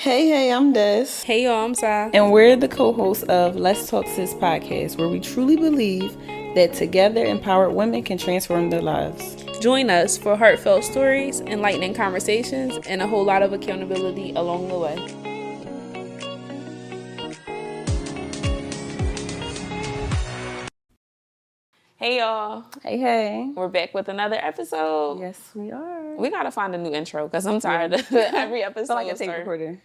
Hey, I'm Des. Hey y'all, I'm Sai. And we're the co-hosts of Let's Talk Sis podcast, where we truly believe that together empowered women can transform their lives. Join us for heartfelt stories, enlightening conversations, and a whole lot of accountability along the way. Hey y'all. Hey. We're back with another episode. Yes, we are. We gotta find a new intro because I'm tired of every episode. I feel like a tape recorder.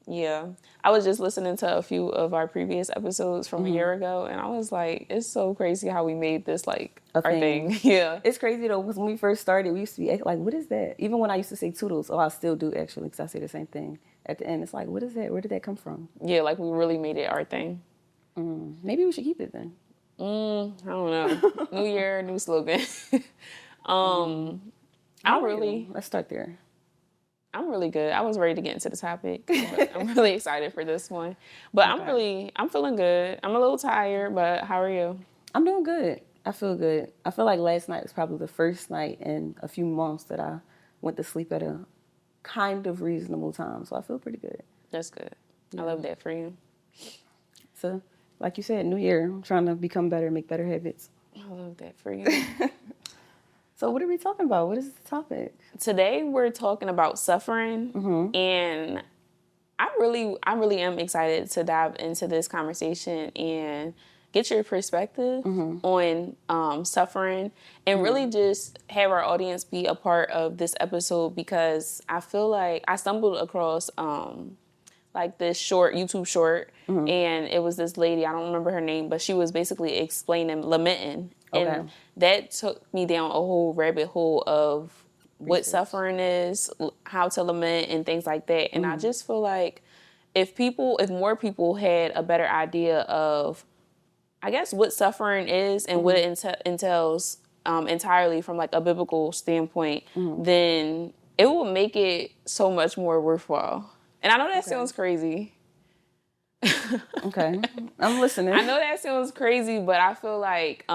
Yeah. I was just listening to a few of our previous episodes from a year ago, and I was like, it's so crazy how we made this like our thing. Yeah. It's crazy though, because when we first started, we used to be like, what is that? Even when I used to say toodles, I still do actually, because I say the same thing at the end. It's like, what is that? Where did that come from? Yeah, like we really made it our thing. Maybe we should keep it then. I don't know. New year, new slogan. Let's start there. I'm really good. I was ready to get into the topic. I'm really excited for this one. But okay. I'm feeling good. I'm a little tired, but how are you? I'm doing good. I feel good. I feel like last night was probably the first night in a few months that I went to sleep at a kind of reasonable time. So I feel pretty good. That's good. Yeah. I love that for you. So, like you said, new year, I'm trying to become better, make better habits. I love that for you. So what are we talking about? What is the topic? Today we're talking about suffering, and I really am excited to dive into this conversation and get your perspective on suffering, and really just have our audience be a part of this episode, because I feel like I stumbled across like this YouTube short, and it was this lady, I don't remember her name, but she was basically explaining lamenting. And that took me down a whole rabbit hole of what suffering is, how to lament, and things like that. And I just feel like if more people had a better idea of, I guess, what suffering is and what it entails entirely from like a biblical standpoint, then it will make it so much more worthwhile. And I know that sounds crazy. Okay, I'm listening. I know that sounds crazy, but I feel like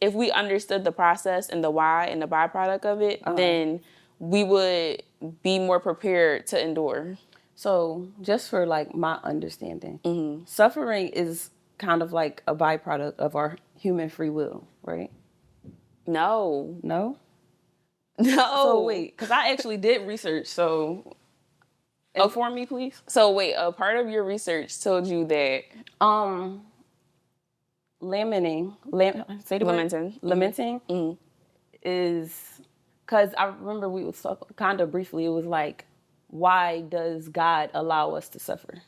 if we understood the process and the why and the byproduct of it, then we would be more prepared to endure. So just for like my understanding, suffering is kind of like a byproduct of our human free will, right? No. So wait, because I actually did research, so inform me, please. So wait, a part of your research told you that lamenting is, because I remember we was talking kind of briefly. It was like, why does God allow us to suffer?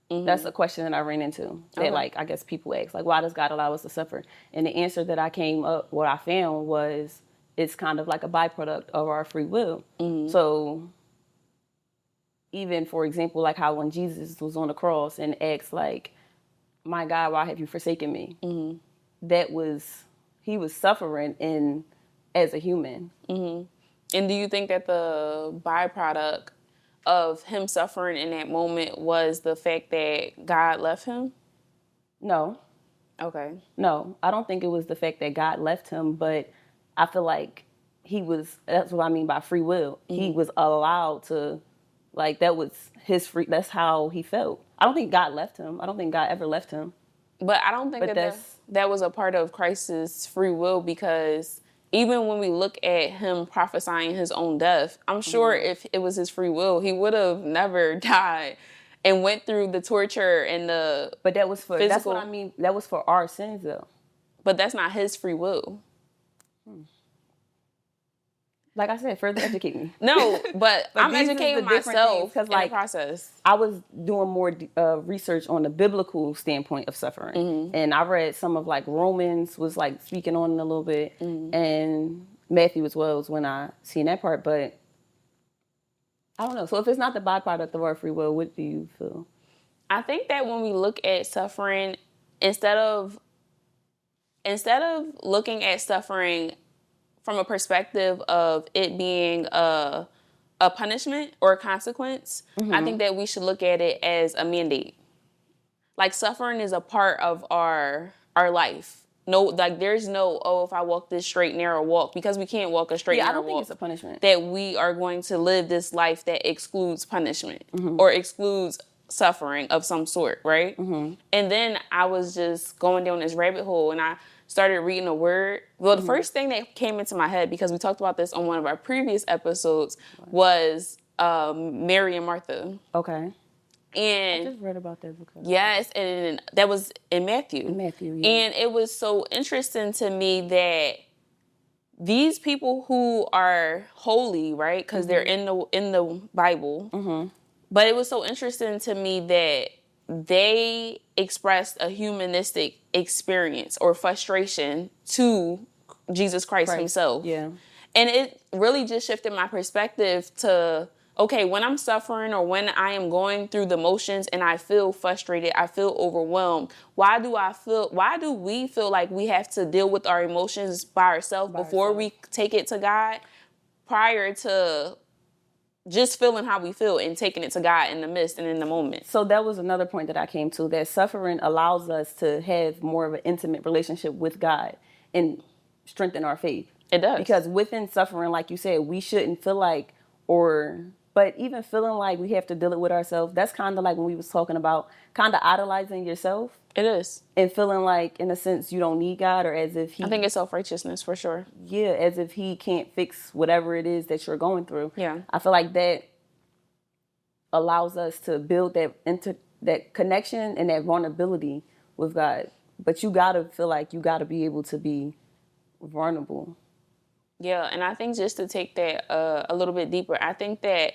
That's a question that I ran into. That like, I guess people ask, like, why does God allow us to suffer? And the answer that what I found was, it's kind of like a byproduct of our free will. So even, for example, like how when Jesus was on the cross and asked, like, my God, why have you forsaken me? He was suffering as a human. And do you think that the byproduct of him suffering in that moment was the fact that God left him? No. Okay. No, I don't think it was the fact that God left him, but I feel like that's what I mean by free will. He was allowed to, like, that was that's how he felt. I don't think God left him. I don't think God ever left him. But I don't think that was a part of Christ's free will, because even when we look at him prophesying his own death, I'm sure if it was his free will, he would have never died and went through the torture and the But that was for physical. That's what I mean. That was for our sins, though. But that's not his free will. Like I said, further educate me. No, but I'm educating myself in the process. I was doing more research on the biblical standpoint of suffering. And I read some of, like, Romans was, like, speaking on it a little bit. And Matthew as well is when I seen that part. But I don't know. So if it's not the byproduct of our free will, what do you feel? I think that when we look at suffering, instead of looking at suffering from a perspective of it being a punishment or a consequence, I think that we should look at it as a mandate. Like, suffering is a part of our life. no, like there's no, oh, if I walk this straight, narrow walk, because we can't walk a straight, narrow walk. I don't think it's a punishment. That we are going to live this life that excludes punishment or excludes suffering of some sort, right? And then I was just going down this rabbit hole and I started reading a word. Well, the first thing that came into my head, because we talked about this on one of our previous episodes, was Mary and Martha. Okay. And I just read about that because yes, and that was in Matthew. Yeah. And it was so interesting to me that these people who are holy, right? Because they're in the Bible. But it was so interesting to me that they expressed a humanistic experience or frustration to Jesus Christ himself. Yeah. And it really just shifted my perspective to, okay, when I'm suffering or when I am going through the motions and I feel frustrated, I feel overwhelmed, why do we feel like we have to deal with our emotions by ourselves before we take it to God, prior to just feeling how we feel and taking it to God in the midst and in the moment? So that was another point that I came to, that suffering allows us to have more of an intimate relationship with God and strengthen our faith. It does. Because within suffering, like you said, we shouldn't feel like, but even feeling like we have to deal it with ourselves, that's kind of like when we was talking about kind of idolizing yourself. It is. And feeling like, in a sense, you don't need God, or as if I think it's self-righteousness for sure. Yeah, as if he can't fix whatever it is that you're going through. Yeah. I feel like that allows us to build that connection and that vulnerability with God. But you got to feel like you got to be able to be vulnerable. Yeah, and I think just to take that a little bit deeper, I think that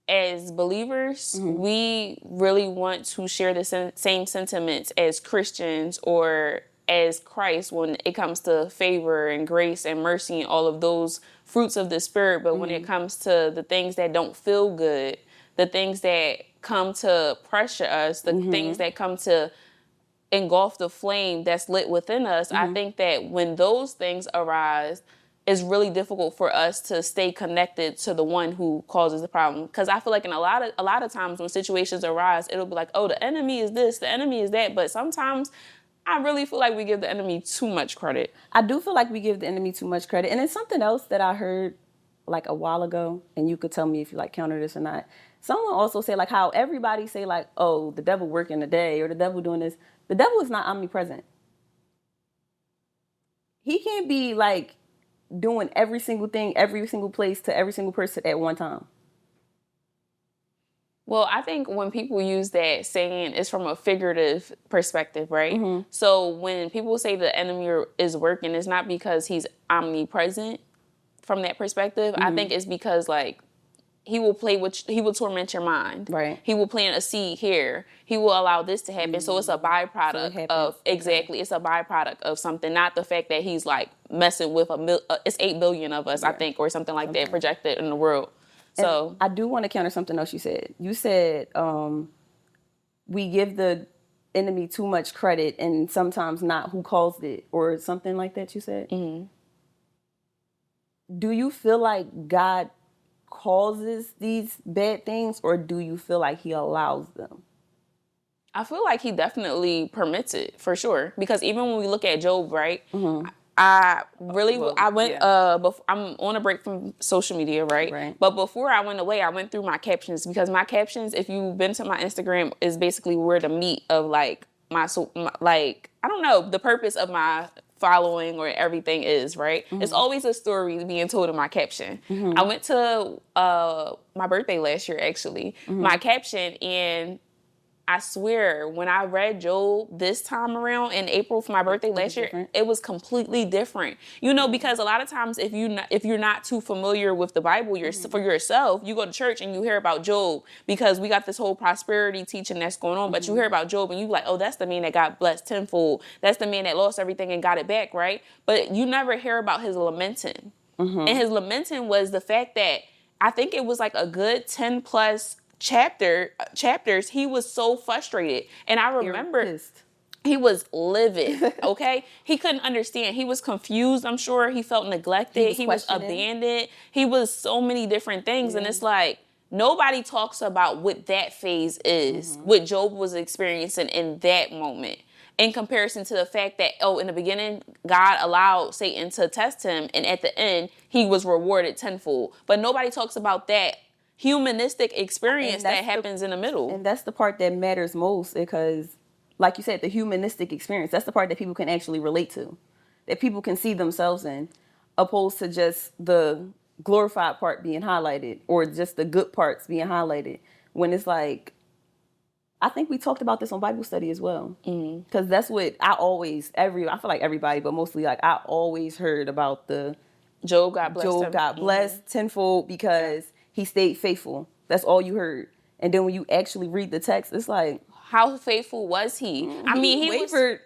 as believers, we really want to share the same sentiments as Christians or as Christ when it comes to favor and grace and mercy and all of those fruits of the Spirit. But when it comes to the things that don't feel good, the things that come to pressure us, the things that come to engulf the flame that's lit within us, I think that when those things arise, it's really difficult for us to stay connected to the one who causes the problem. Because I feel like in a lot of times when situations arise, it'll be like, oh, the enemy is this, the enemy is that. But sometimes I really feel like we give the enemy too much credit. I do feel like we give the enemy too much credit. And it's something else that I heard like a while ago, and you could tell me if you like counter this or not. Someone also said like how everybody say like, oh, the devil working today or the devil doing this. The devil is not omnipresent. He can't be like doing every single thing, every single place to every single person at one time. Well, I think when people use that saying, it's from a figurative perspective, right? So when people say the enemy is working, it's not because he's omnipresent from that perspective. I think it's because like he will torment your mind. Right. He will plant a seed here. He will allow this to happen. So it's a byproduct of, exactly, it's a byproduct of something, not the fact that he's like messing with it's 8 billion of us, I think, or something like that projected in the world. So and I do want to counter something else you said. You said we give the enemy too much credit and sometimes not who caused it or something like that you said. Do you feel like God causes these bad things, or do you feel like he allows them? I feel like he definitely permits it, for sure. Because even when we look at Job, right, I'm on a break from social media, right? But before I went away, I went through my captions, because my captions, if you've been to my Instagram, is basically where the meat of like my I don't know, the purpose of my following or everything is, right? It's always a story being told in my caption. I went to my birthday last year, actually, my caption, and I swear, when I read Job this time around in April for my birthday last year, it was completely different. You know, because a lot of times if you're not too familiar with the Bible for yourself, you go to church and you hear about Job because we got this whole prosperity teaching that's going on, but you hear about Job and you like, oh, that's the man that got blessed tenfold. That's the man that lost everything and got it back, right? But you never hear about his lamenting. And his lamenting was the fact that I think it was like a good 10 plus chapters, he was so frustrated. And I remember he was livid, okay? He couldn't understand. He was confused, I'm sure. He felt neglected. He was abandoned. He was so many different things. And it's like, nobody talks about what that phase is, what Job was experiencing in that moment. in comparison to the fact that, in the beginning, God allowed Satan to test him, and at the end, he was rewarded tenfold. But nobody talks about that humanistic experience that happens in the middle. And that's the part that matters most, because, like you said, the humanistic experience, that's the part that people can actually relate to, that people can see themselves in, opposed to just the glorified part being highlighted or just the good parts being highlighted. When it's like, I think we talked about this on Bible study as well. Because that's what I feel like everybody, but mostly like I always heard about the Job got blessed tenfold because he stayed faithful. That's all you heard. And then when you actually read the text, it's like, how faithful was he? I mean, he wavered.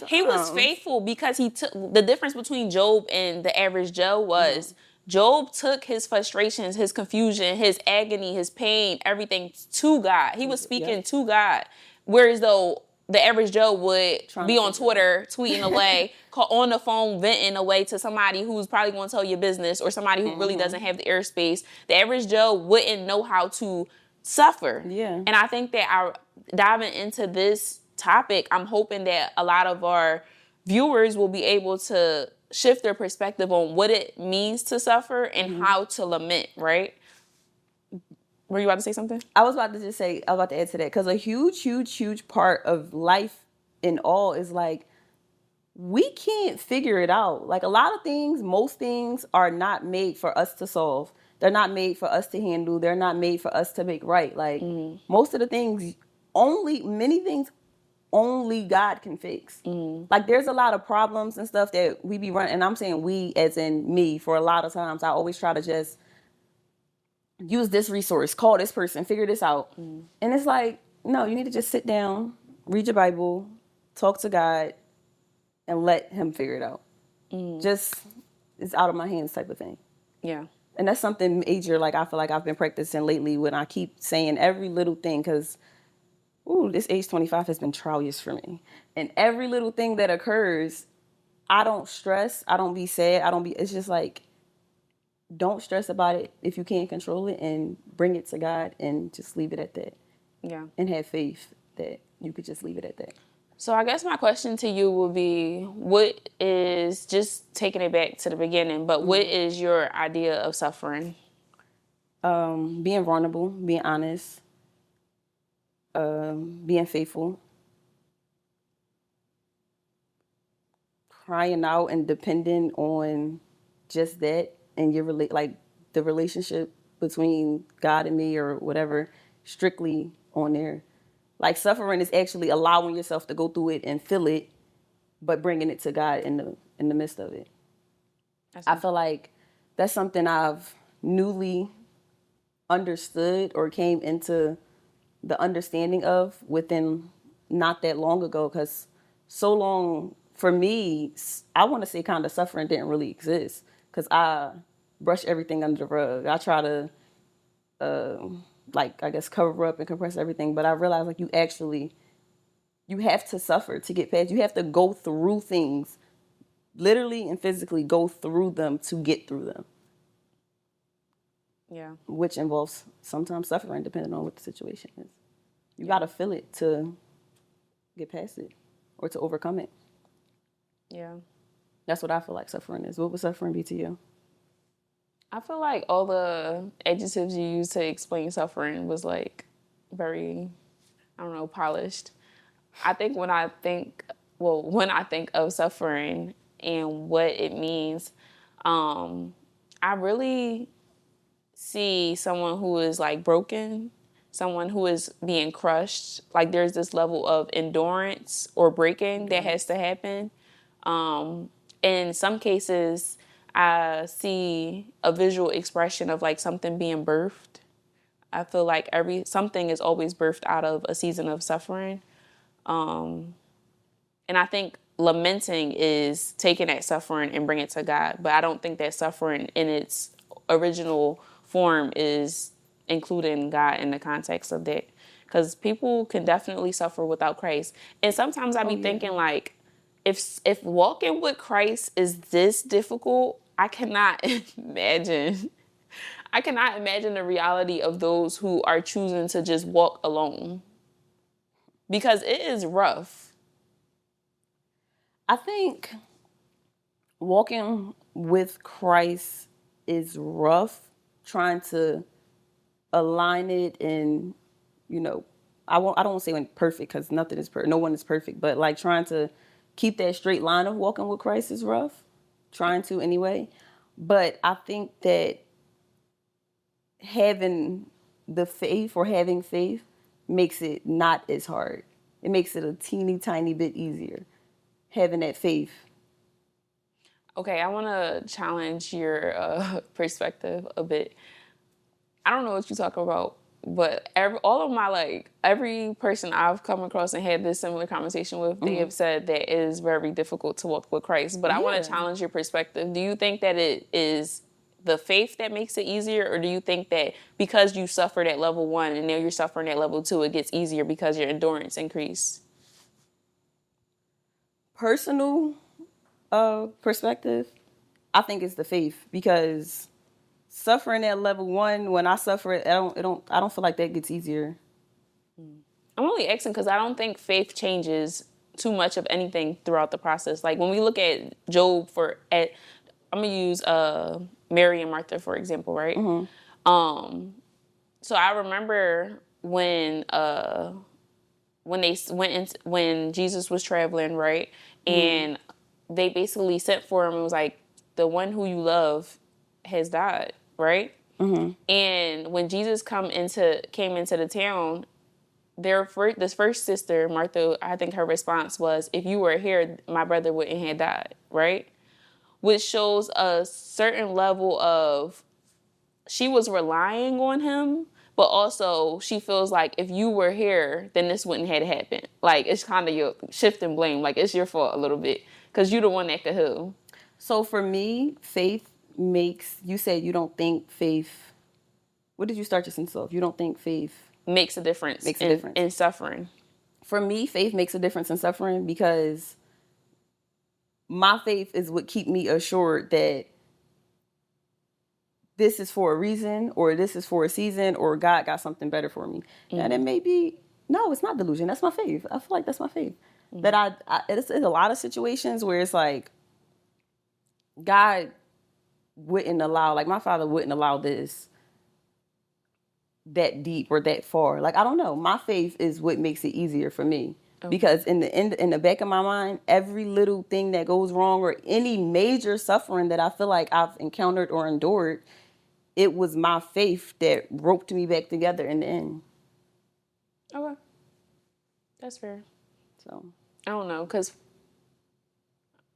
He was faithful because he took the difference between Job and the average Joe was Job took his frustrations, his confusion, his agony, his pain, everything to God. He was speaking to God. Whereas though the average Joe would be on Twitter tweeting away, on the phone venting away to somebody who's probably going to tell your business or somebody who really doesn't have the airspace. The average Joe wouldn't know how to suffer. Yeah. And I think that diving into this topic, I'm hoping that a lot of our viewers will be able to shift their perspective on what it means to suffer and how to lament, right? Were you about to say something? I was about to add to that, because a huge part of life in all is like, we can't figure it out. Like, a lot of things, most things are not made for us to solve. They're not made for us to handle. They're not made for us to make right. Like, most of the things, many things only God can fix. Like, there's a lot of problems and stuff that we be running, and I'm saying we as in me, for a lot of times I always try to just use this resource, call this person, figure this out. And it's like, no, you need to just sit down, read your Bible, talk to God, and let him figure it out. Just, it's out of my hands type of thing. Yeah. And that's something major, like, I feel like I've been practicing lately, when I keep saying every little thing, because this age 25 has been trial years for me. And every little thing that occurs, I don't stress. I don't be sad. It's just like, don't stress about it if you can't control it, and bring it to God and just leave it at that. Yeah. And have faith that you could just leave it at that. So I guess my question to you will be, what is, just taking it back to the beginning, but what is your idea of suffering? Being vulnerable, being honest, being faithful, crying out and depending on just that, and the relationship between God and me or whatever, strictly on there. Like, suffering is actually allowing yourself to go through it and feel it, but bringing it to God in the midst of it. I feel like that's something I've newly understood or came into the understanding of within not that long ago, because so long for me, I want to say kind of suffering didn't really exist, because I brush everything under the rug. I try to I guess cover up and compress everything, but I realized like you have to suffer to get past. You have to go through things, literally and physically go through them to get through them. Yeah. Which involves sometimes suffering, depending on what the situation is. You got to feel it to get past it or to overcome it. Yeah. That's what I feel like suffering is. What would suffering be to you? I feel like all the adjectives you used to explain suffering was like very, polished. I think when I think of suffering and what it means, I really see someone who is like broken, someone who is being crushed. Like there's this level of endurance or breaking that has to happen. In some cases, I see a visual expression of like something being birthed. I feel like something is always birthed out of a season of suffering. And I think lamenting is taking that suffering and bringing it to God. But I don't think that suffering in its original form is including God in the context of that. Because people can definitely suffer without Christ. And sometimes I be thinking like, if walking with Christ is this difficult, I cannot imagine the reality of those who are choosing to just walk alone. Because it is rough. I think walking with Christ is rough, trying to align it and, you know, I don't want to say when perfect because nothing is perfect. No one is perfect, but like trying to keep that straight line of walking with Christ is rough. Trying to anyway. But I think that having the faith or having faith makes it not as hard. It makes it a teeny tiny bit easier. Having that faith. Okay, I want to challenge your perspective a bit. I don't know what you're talking about, but every person I've come across and had this similar conversation with, they have said that it is very difficult to walk with Christ. But I want to challenge your perspective. Do you think that it is the faith that makes it easier, or do you think that because you suffered at level 1 and now you're suffering at level 2, it gets easier because your endurance increased? Personal perspective, I think it's the faith because suffering at level 1, when I suffer it, I don't feel like that gets easier. I'm only asking because I don't think faith changes too much of anything throughout the process. Like when we look at Job I'm gonna use Mary and Martha for example, right? So I remember when when Jesus was traveling, right, and they basically sent for him and was like, the one who you love has died, right? And when Jesus came into the town, this first sister, Martha, I think her response was, if you were here, my brother wouldn't have died, right? Which shows a certain level of, she was relying on him, but also she feels like if you were here, then this wouldn't have happened. Like, it's kind of your shifting blame. Like, it's your fault a little bit because you're the one that could heal. So for me, faith makes, you said you don't think faith, what did you start your sentence off? You don't think faith Makes a difference in suffering. For me, faith makes a difference in suffering because my faith is what keep me assured that this is for a reason, or this is for a season, or God got something better for me. And it may be, no, it's not delusion. That's my faith. I feel like that's my faith. That it's a lot of situations where it's like, God wouldn't allow, like my father wouldn't allow this that deep or that far. Like, I don't know. My faith is what makes it easier for me. Okay. Because in the back of my mind, every little thing that goes wrong or any major suffering that I feel like I've encountered or endured, it was my faith that roped me back together in the end. Okay. That's fair. So I don't know, because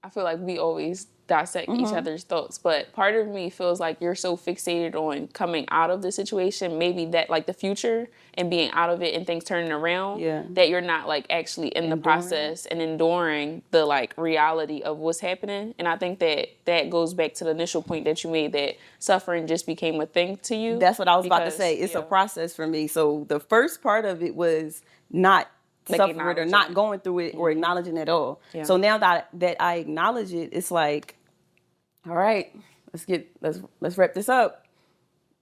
I feel like we always dissect each other's thoughts, but part of me feels like you're so fixated on coming out of the situation, maybe that like the future and being out of it and things turning around, that you're not like actually in the process and enduring the like reality of what's happening. And I think that goes back to the initial point that you made, that suffering just became a thing to you. That's what I was about to say. It's a process for me. So the first part of it was not like suffering or not going through it or acknowledging it at all. Yeah. So now that I acknowledge it, it's like, all right, let's wrap this up.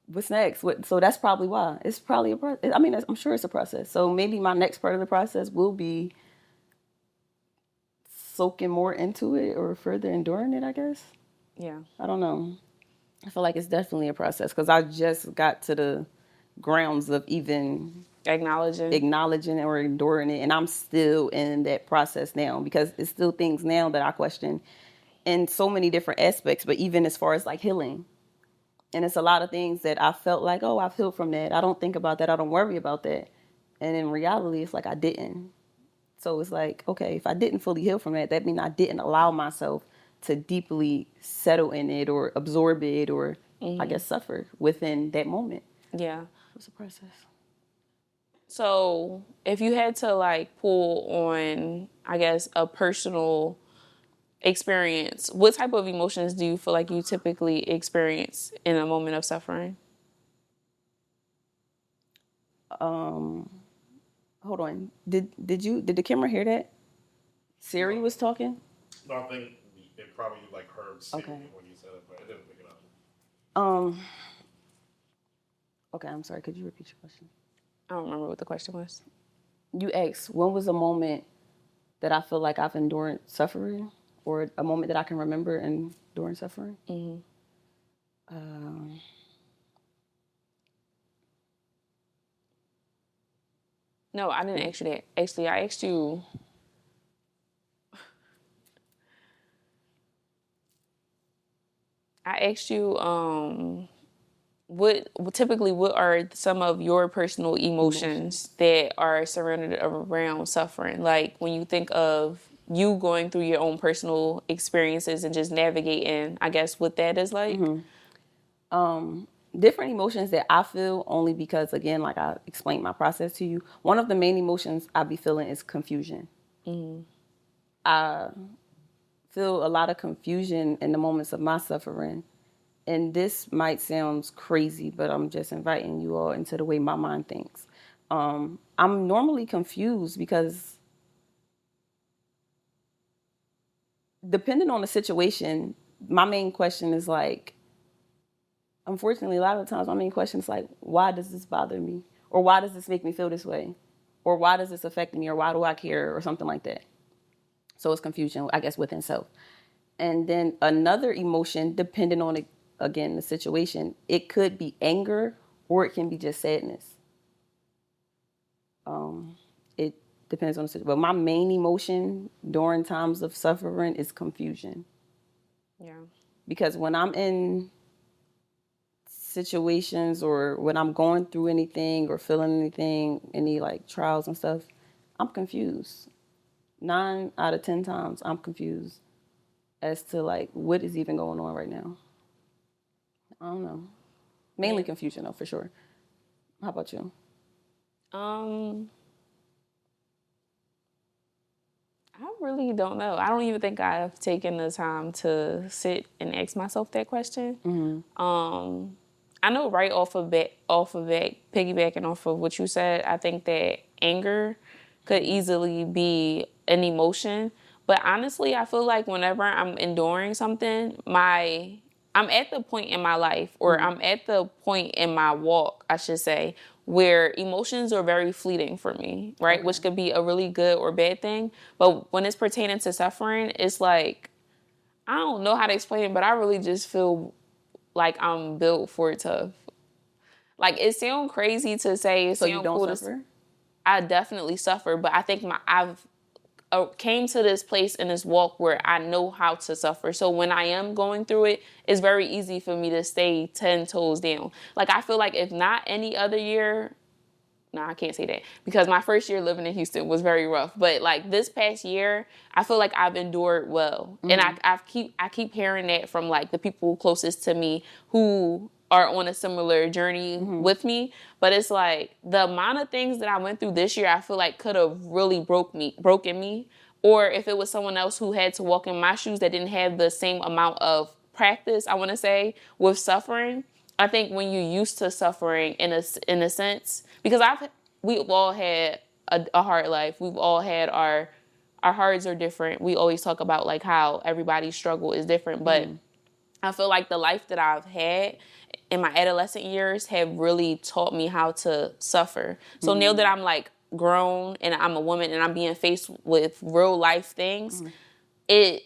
What's next? So that's probably why. It's probably a process. I mean, I'm sure it's a process. So maybe my next part of the process will be soaking more into it or further enduring it, I guess. Yeah. I don't know. I feel like it's definitely a process because I just got to the grounds of even acknowledging or enduring it, and I'm still in that process now because it's still things now that I question in so many different aspects, but even as far as like healing. And it's a lot of things that I felt like, oh, I've healed from that. I don't think about that. I don't worry about that. And in reality, it's like I didn't. So it's like, okay, if I didn't fully heal from that, that means I didn't allow myself to deeply settle in it or absorb it or I guess suffer within that moment. Yeah. It's a process. So if you had to like pull on, I guess, a personal experience, what type of emotions do you feel like you typically experience in a moment of suffering? Hold on. Did the camera hear that? Siri was talking? No, I think it probably like heard Siri when you said it, but it didn't pick it up. Okay, I'm sorry. Could you repeat your question? I don't remember what the question was. You asked, when was a moment that I feel like I've endured suffering, or a moment that I can remember enduring suffering. No, I didn't ask you that. Actually, I asked you. What typically, what are some of your personal emotions that are surrounded around suffering? Like when you think of you going through your own personal experiences and just navigating, I guess, what that is like. Different emotions that I feel, only because, again, like I explained my process to you, one of the main emotions I be feeling is confusion. I feel a lot of confusion in the moments of my suffering. And this might sound crazy, but I'm just inviting you all into the way my mind thinks. I'm normally confused because depending on the situation, my main question is like, unfortunately, a lot of the times my main question is like, why does this bother me? Or why does this make me feel this way? Or why does this affect me? Or why do I care? Or something like that. So it's confusion, I guess, within self. And then another emotion, depending on, again, the situation, it could be anger or it can be just sadness. It depends on the situation. But my main emotion during times of suffering is confusion. Yeah. Because when I'm in situations or when I'm going through anything or feeling anything, any like trials and stuff, I'm confused. 9 out of 10 times I'm confused as to like what is even going on right now. I don't know. Mainly confusion though, for sure. How about you? I really don't know. I don't even think I've taken the time to sit and ask myself that question. I know right off of that, piggybacking off of what you said, I think that anger could easily be an emotion. But honestly, I feel like whenever I'm enduring something, I'm at the point in my life, or I'm at the point in my walk, I should say, where emotions are very fleeting for me, right? Okay. Which could be a really good or bad thing. But when it's pertaining to suffering, it's like, I don't know how to explain it, but I really just feel like I'm built for it tough. Like, it sounds crazy to say. So you don't suffer? I definitely suffer, but I think I've came to this place in this walk where I know how to suffer. So when I am going through it, it's very easy for me to stay 10 toes down. Like, I feel like if not any other year, I can't say that, because my first year living in Houston was very rough. But like this past year, I feel like I've endured well. And I keep hearing that from like the people closest to me who are on a similar journey with me. But it's like the amount of things that I went through this year, I feel like could have really broken me. Or if it was someone else who had to walk in my shoes that didn't have the same amount of practice, I want to say, with suffering. I think when you're used to suffering in a sense, because we've all had a hard life. We've all had our hearts are different. We always talk about like how everybody's struggle is different, but I feel like the life that I've had in my adolescent years have really taught me how to suffer. So now that I'm like grown and I'm a woman and I'm being faced with real life things, it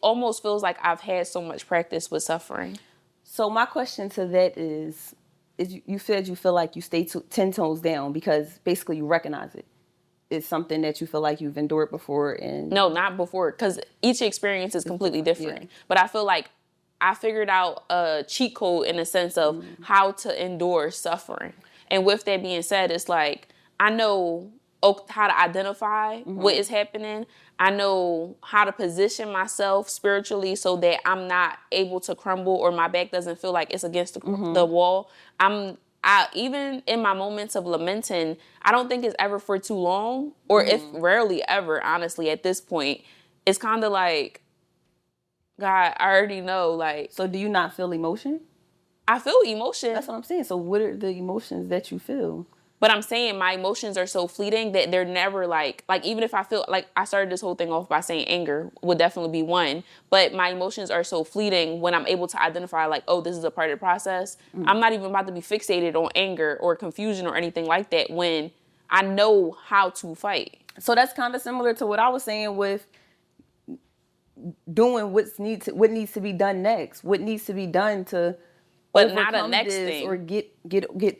almost feels like I've had so much practice with suffering. So my question to that is you said you feel like you stay 10 toes down because basically you recognize it. It's something that you feel like you've endured before. And no, not before, because each experience is completely different. Yeah. But I feel like I figured out a cheat code in the sense of how to endure suffering. And with that being said, it's like I know how to identify what is happening. I know how to position myself spiritually so that I'm not able to crumble or my back doesn't feel like it's against the wall. Even in my moments of lamenting, I don't think it's ever for too long, or if rarely ever, honestly, at this point. It's kind of like, God, I already know, like... So do you not feel emotion? I feel emotion. That's what I'm saying. So what are the emotions that you feel? But I'm saying my emotions are so fleeting that they're never like even if I feel like I started this whole thing off by saying anger would definitely be one, but my emotions are so fleeting when I'm able to identify like, oh, this is a part of the process. I'm not even about to be fixated on anger or confusion or anything like that when I know how to fight. So that's kind of similar to what I was saying with doing what needs to be done next. What needs to be done to But overcome not a next this thing. or get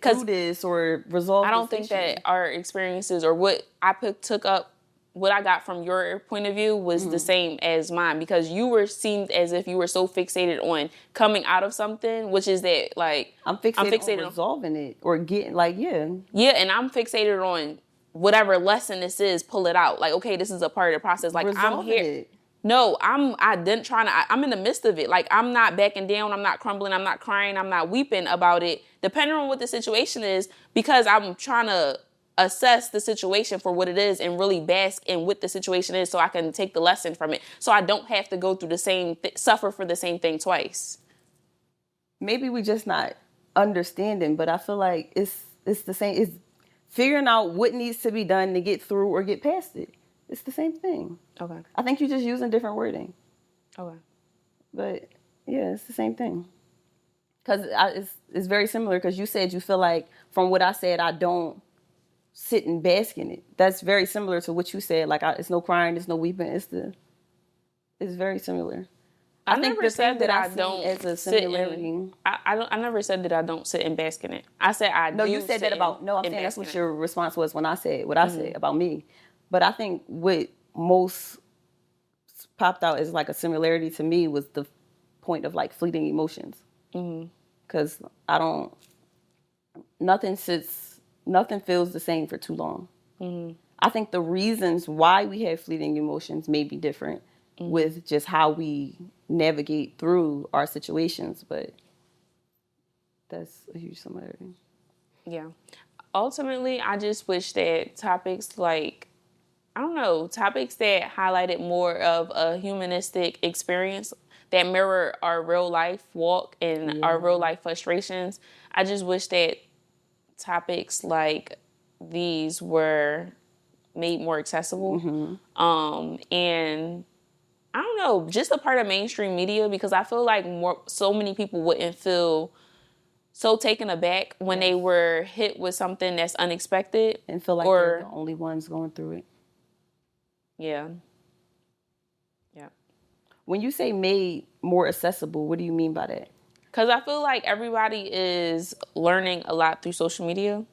through this or resolve. I don't this think issue. that our experiences or what I took up, what I got from your point of view was the same as mine, because you seemed as if you were so fixated on coming out of something, which is that like I'm fixated on resolving it or getting and I'm fixated on whatever lesson this is, pull it out. Like, okay, this is a part of the process. Like, resolving I'm here. it. No, I'm in the midst of it. Like, I'm not backing down. I'm not crumbling. I'm not crying. I'm not weeping about it, depending on what the situation is, because I'm trying to assess the situation for what it is and really bask in what the situation is so I can take the lesson from it. So I don't have to go through the same, suffer for the same thing twice. Maybe we just not understanding, but I feel like it's the same. It's figuring out what needs to be done to get through or get past it. It's the same thing. Okay. I think you're just using different wording. Okay. But yeah, it's the same thing. Because it's very similar, because you said you feel like from what I said, I don't sit and bask in it. That's very similar to what you said. Like, it's no crying, it's no weeping. It's very similar. I never said that I don't as a similarity. I never said that I don't sit and bask in it. I said I do. No, you said that about. No, I'm saying that's what your response was when I said what I said about me. But I think what most popped out as like a similarity to me was the point of like fleeting emotions. Because nothing feels the same for too long. I think the reasons why we have fleeting emotions may be different with just how we navigate through our situations, but that's a huge similarity. Yeah. Ultimately, I just wish that topics like, I don't know, topics that highlighted more of a humanistic experience that mirror our real life walk and our real life frustrations. I just wish that topics like these were made more accessible. And I don't know, just a part of mainstream media, because I feel like so many people wouldn't feel so taken aback when they were hit with something that's unexpected. And feel like they're the only ones going through it. Yeah. When you say made more accessible, what do you mean by that? Because I feel like everybody is learning a lot through social media.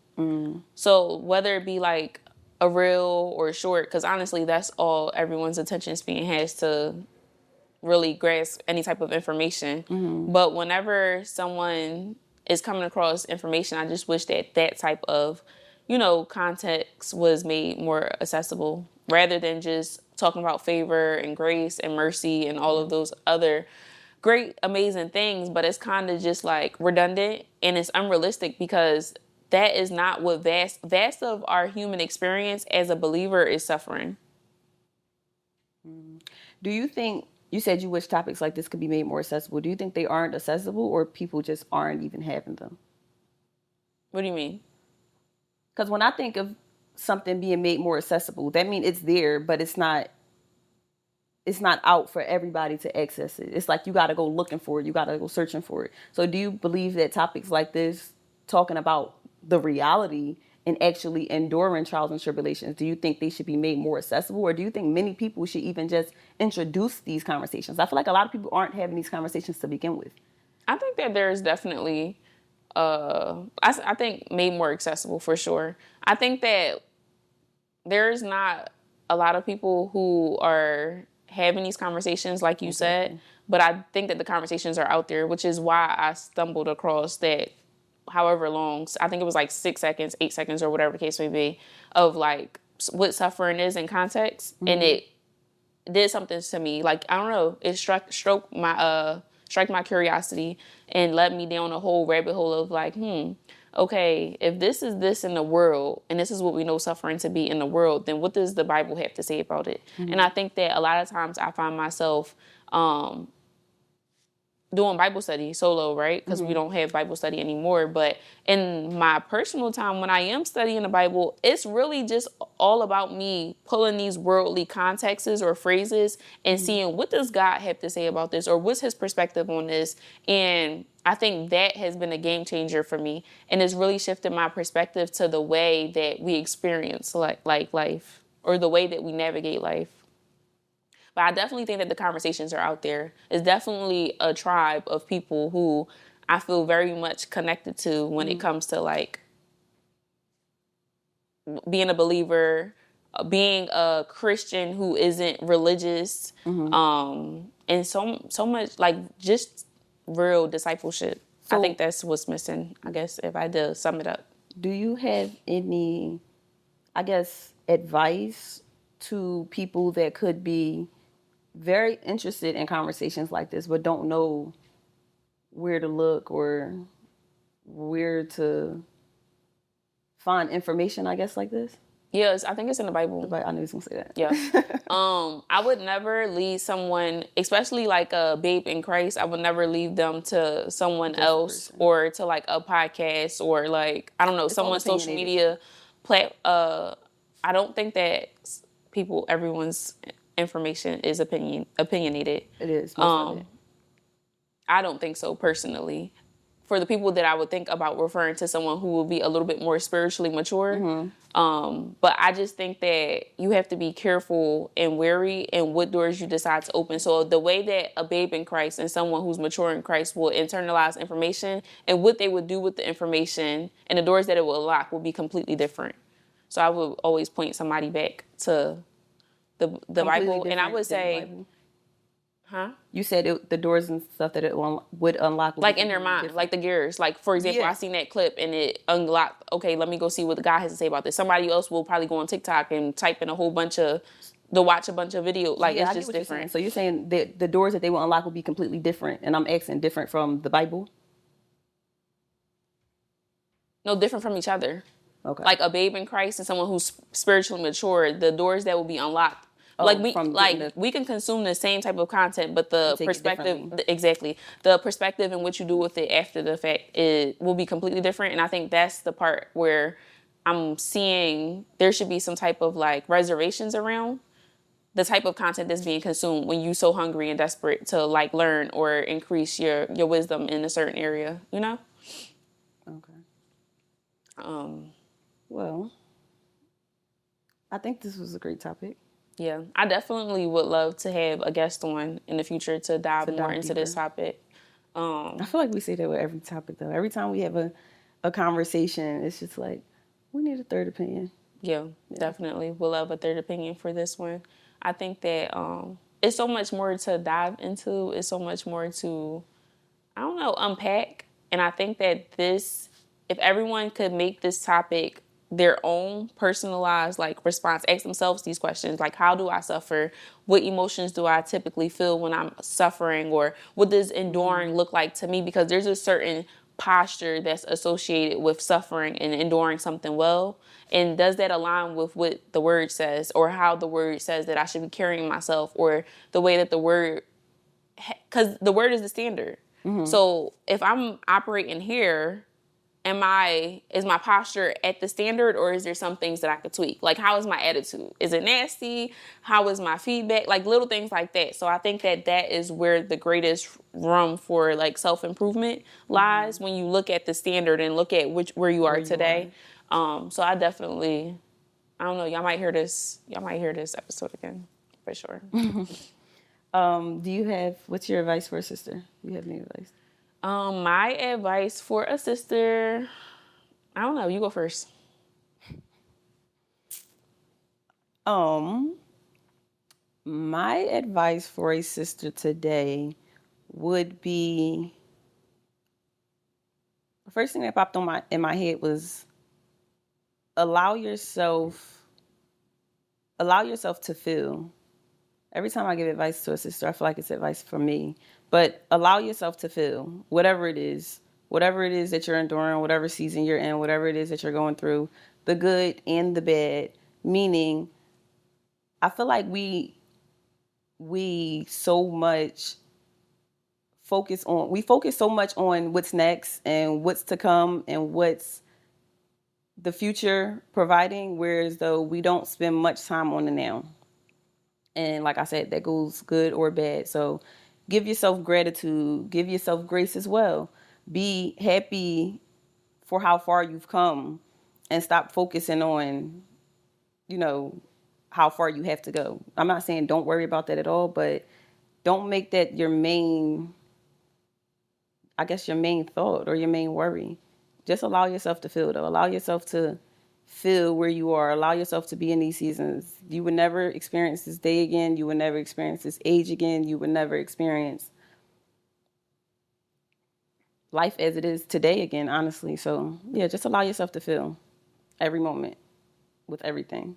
So whether it be like a reel or a short, because honestly, that's all everyone's attention span has to really grasp any type of information. But whenever someone is coming across information, I just wish that type of, context was made more accessible, rather than just talking about favor and grace and mercy and all of those other great, amazing things. But it's kind of just like redundant and it's unrealistic, because that is not what vast of our human experience as a believer is suffering. Do you think, you said you wish topics like this could be made more accessible. Do you think they aren't accessible, or people just aren't even having them? What do you mean? Because when I think of something being made more accessible, that means it's there, but it's not out for everybody to access it. It's like you got to go looking for it. You got to go searching for it. So do you believe that topics like this, talking about the reality and actually enduring trials and tribulations, do you think they should be made more accessible? Or do you think many people should even just introduce these conversations? I feel like a lot of people aren't having these conversations to begin with. I think that there's definitely, I think made more accessible for sure. I think that there's not a lot of people who are having these conversations, like you said, but I think that the conversations are out there, which is why I stumbled across that, however long, I think it was like 6 seconds, 8 seconds, or whatever the case may be, of like what suffering is in context. And it did something to me. Like, I don't know, it struck my curiosity and led me down a whole rabbit hole of like, okay, if this is this in the world, and this is what we know suffering to be in the world, then what does the Bible have to say about it? And I think that a lot of times I find myself doing Bible study solo, right? Because we don't have Bible study anymore. But in my personal time, when I am studying the Bible, it's really just all about me pulling these worldly contexts or phrases and seeing what does God have to say about this, or what's his perspective on this. And I think that has been a game changer for me, and it's really shifted my perspective to the way that we experience like life, or the way that we navigate life. But I definitely think that the conversations are out there. It's definitely a tribe of people who I feel very much connected to when it comes to like being a believer, being a Christian who isn't religious, and so much like just real discipleship. So, I think that's what's missing, I guess, if I did sum it up. Do you have any, I guess, advice to people that could be very interested in conversations like this, but don't know where to look or where to find information, I guess, like this? Yes, I think it's in the Bible. I knew he was going to say that. Yeah. I would never lead someone, especially like a babe in Christ, I would never lead them to someone else or to like a podcast or like, I don't know, someone's social media. I don't think that everyone's information is opinionated. It is. Most of it. I don't think so personally. For the people that I would think about referring to someone who will be a little bit more spiritually mature. But I just think that you have to be careful and wary in what doors you decide to open. So the way that a babe in Christ and someone who's mature in Christ will internalize information and what they would do with the information and the doors that it will unlock will be completely different. So I would always point somebody back to the Bible, and I would say, You said the doors and stuff that it would unlock. Like in their mind, different. Like the gears. Like, for example, I seen that clip and it unlocked, okay, let me go see what God has to say about this. Somebody else will probably go on TikTok and type in watch a bunch of videos. Like, it's just different. So you're saying that the doors that they will unlock will be completely different, and I'm asking different from the Bible? No, different from each other. Okay. Like a babe in Christ and someone who's spiritually mature, the doors that will be unlocked. We can consume the same type of content, but the perspective, the perspective in which you do with it after the fact, it will be completely different. And I think that's the part where I'm seeing there should be some type of like reservations around the type of content that's being consumed when you're so hungry and desperate to like learn or increase your wisdom in a certain area, you know? Okay. Well, I think this was a great topic. Yeah, I definitely would love to have a guest on in the future to dive more into this topic. I feel like we say that with every topic, though. Every time we have a conversation, it's just like, we need a third opinion. Yeah, definitely. We'll love a third opinion for this one. I think that it's so much more to dive into. It's so much more to, I don't know, unpack. And I think that if everyone could make this topic their own personalized like response, ask themselves these questions, like, how do I suffer? What emotions do I typically feel when I'm suffering? Or what does enduring look like to me? Because there's a certain posture that's associated with suffering and enduring something well. And does that align with what the word says, or how the word says that I should be carrying myself, or the way that the word, because the word is the standard. So if I'm operating here, is my posture at the standard, or is there some things that I could tweak? Like, how is my attitude? Is it nasty? How is my feedback? Like little things like that. So I think that is where the greatest room for like self-improvement lies, when you look at the standard and look at where you are today. So I definitely, I don't know, y'all might hear this episode again for sure. What's your advice for a sister? Do you have any advice? My advice for a sister, I don't know, you go first. My advice for a sister today would be, the first thing that popped in my head was allow yourself to feel. Every time I give advice to a sister, I feel like it's advice for me. But allow yourself to feel whatever it is that you're enduring, whatever season you're in, whatever it is that you're going through, the good and the bad. Meaning, I feel like we so much focus so much on what's next and what's to come and what's the future providing, whereas though we don't spend much time on the now. And like I said, that goes good or bad. So give yourself gratitude, give yourself grace as well. Be happy for how far you've come and stop focusing on, how far you have to go. I'm not saying don't worry about that at all, but don't make that your main thought or your main worry. Just allow yourself to feel, though. Allow yourself to feel where you are. Allow yourself to be in these seasons. You would never experience this day again. You would never experience this age again. You would never experience life as it is today again, honestly. So, yeah, just allow yourself to feel every moment with everything.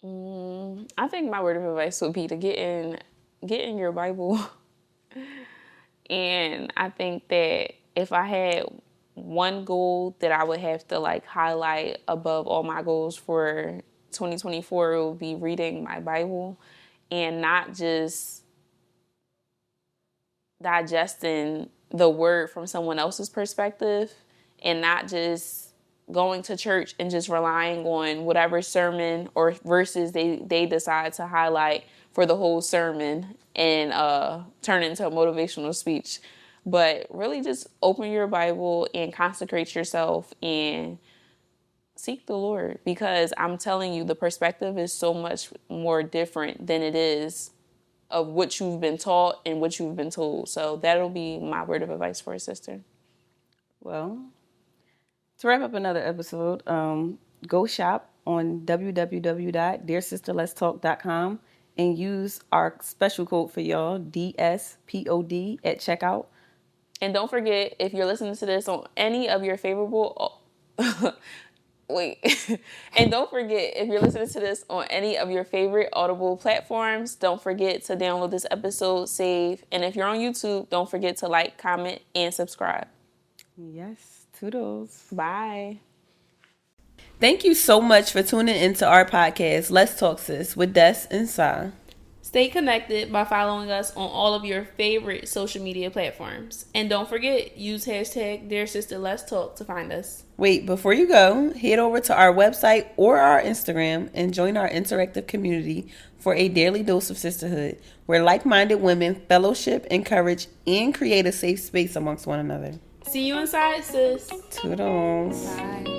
I think my word of advice would be to get in your Bible. And I think that if I had one goal that I would have to highlight above all my goals for 2024, it would be reading my Bible and not just digesting the word from someone else's perspective and not just going to church and just relying on whatever sermon or verses they decide to highlight for the whole sermon and turn into a motivational speech. But really just open your Bible and consecrate yourself and seek the Lord, because I'm telling you, the perspective is so much more different than it is of what you've been taught and what you've been told. So that'll be my word of advice for a sister. Well, to wrap up another episode, go shop on www.dearsisterletstalk.com and use our special code for y'all, DSPOD, at checkout. And don't forget, if you're listening to this on any of your favorable... And don't forget, if you're listening to this on any of your favorite Audible platforms, don't forget to download this episode, save. And if you're on YouTube, don't forget to like, comment, and subscribe. Yes, toodles. Bye. Thank you so much for tuning into our podcast, Let's Talk Sis, with Des and Sa. Stay connected by following us on all of your favorite social media platforms. And don't forget, use hashtag #DearSisterLet'sTalk to find us. Wait, before you go, head over to our website or our Instagram and join our interactive community for a daily dose of sisterhood, where like-minded women fellowship, encourage, and create a safe space amongst one another. See you inside, sis. Toodles. Bye.